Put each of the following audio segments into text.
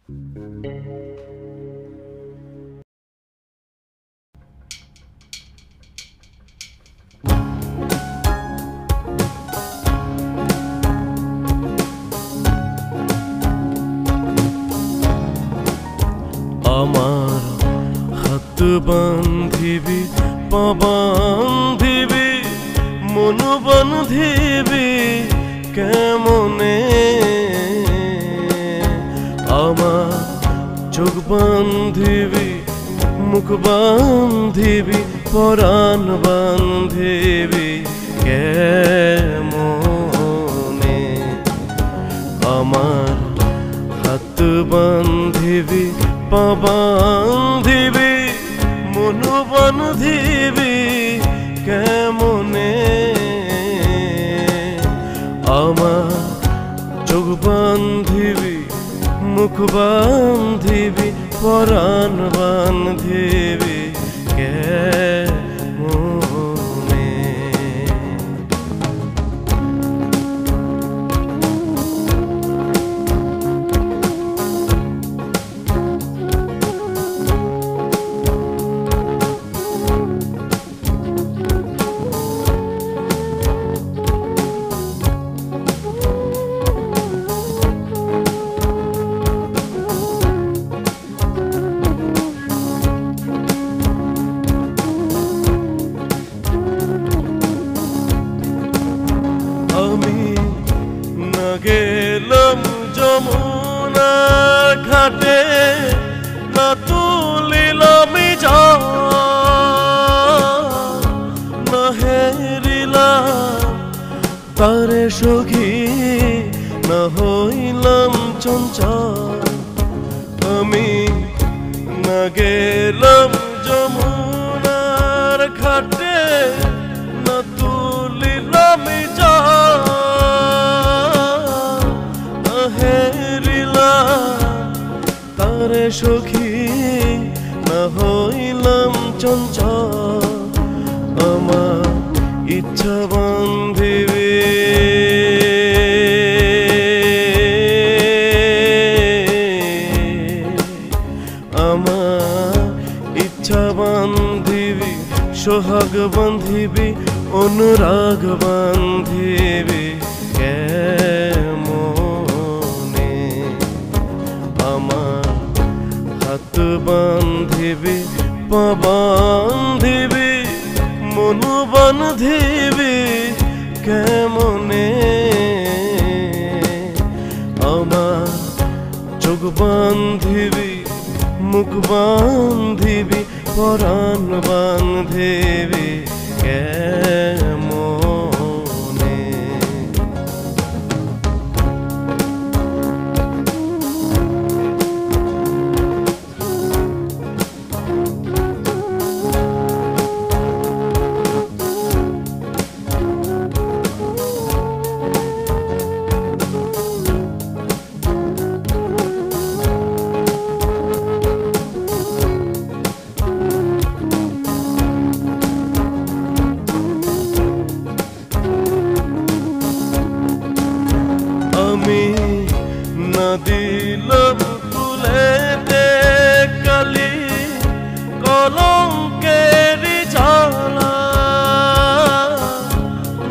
আমার হাত বান্ধিবি পা বান্ধিবি মন বান্ধিবি কেমনে আমার চোখ বান্ধিবি মুখ বান্ধিবি পরাণ বান্ধিবি কেমনে আমার হাত বান্ধিবি পা বান্ধিবি মন বান্ধিবি কেমনে আমার চোখ বান্ধিবি মুখ বান্ধিবি পরাণ বান্ধিবি কেমনে আমি না গেলাম যমুনার ঘাটে না তুলিলাম না হেরিলাম তারে সখী না হইলাম চঞ্চল আমি না গেলাম যমুনার ঘাটে না তুলিলাম তারে সখী না হইলাম চঞ্চল আমার ইচ্ছা বান্ধিবি আমার ইচ্ছা বান্ধিবি সোহাগ বান্ধিবি অনুরাগ বান্ধিবি কেমনে আমার হাত বান্ধিবি পা বান্ধিবি মন বান্ধিবি কেমনে আমার চোখ বান্ধিবি মুখ বান্ধিবি পরাণ বান্ধিবি কেমনে আমি না দিলাম তুলেতে কালি কলঙ্কের জ্বালা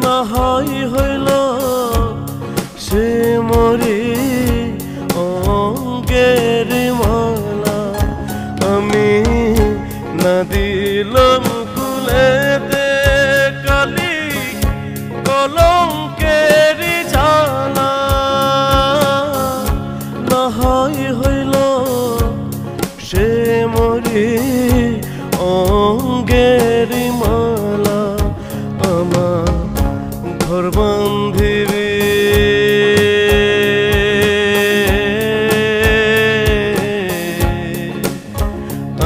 না হইল সে মরি অঙ্গের মালা আমি না দিলাম তুলেতে কালি কলঙ্কের জ্বালা হইল সে মরি অঙ্গের মালা আমার ঘর বান্ধিবি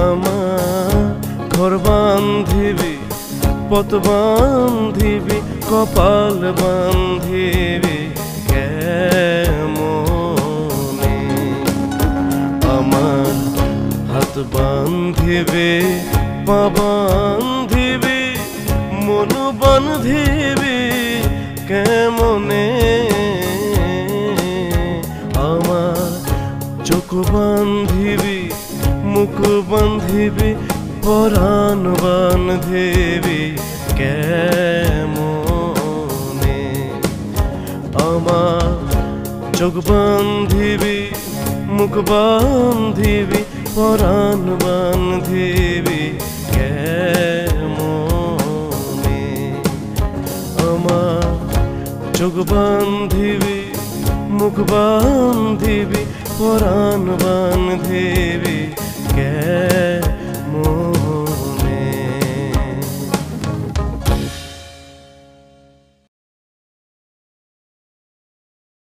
আমার ঘর বান্ধিবি পথ বান্ধিবি কপাল বান্ধিবি কেমনে আমার হাত বান্ধিবি পা বান্ধিবি মন বান্ধিবি কেমনে আমার চোখ বান্ধিবি মুখ বান্ধিবি পরাণ বান্ধিবি কেমনে আমার চোখ বান্ধিবি মুখ বান্ধিবি পরাণ বান্ধিবি কেমনে আমার চোখ বান্ধিবি মুখ বান্ধিবি পরাণ বান্ধিবি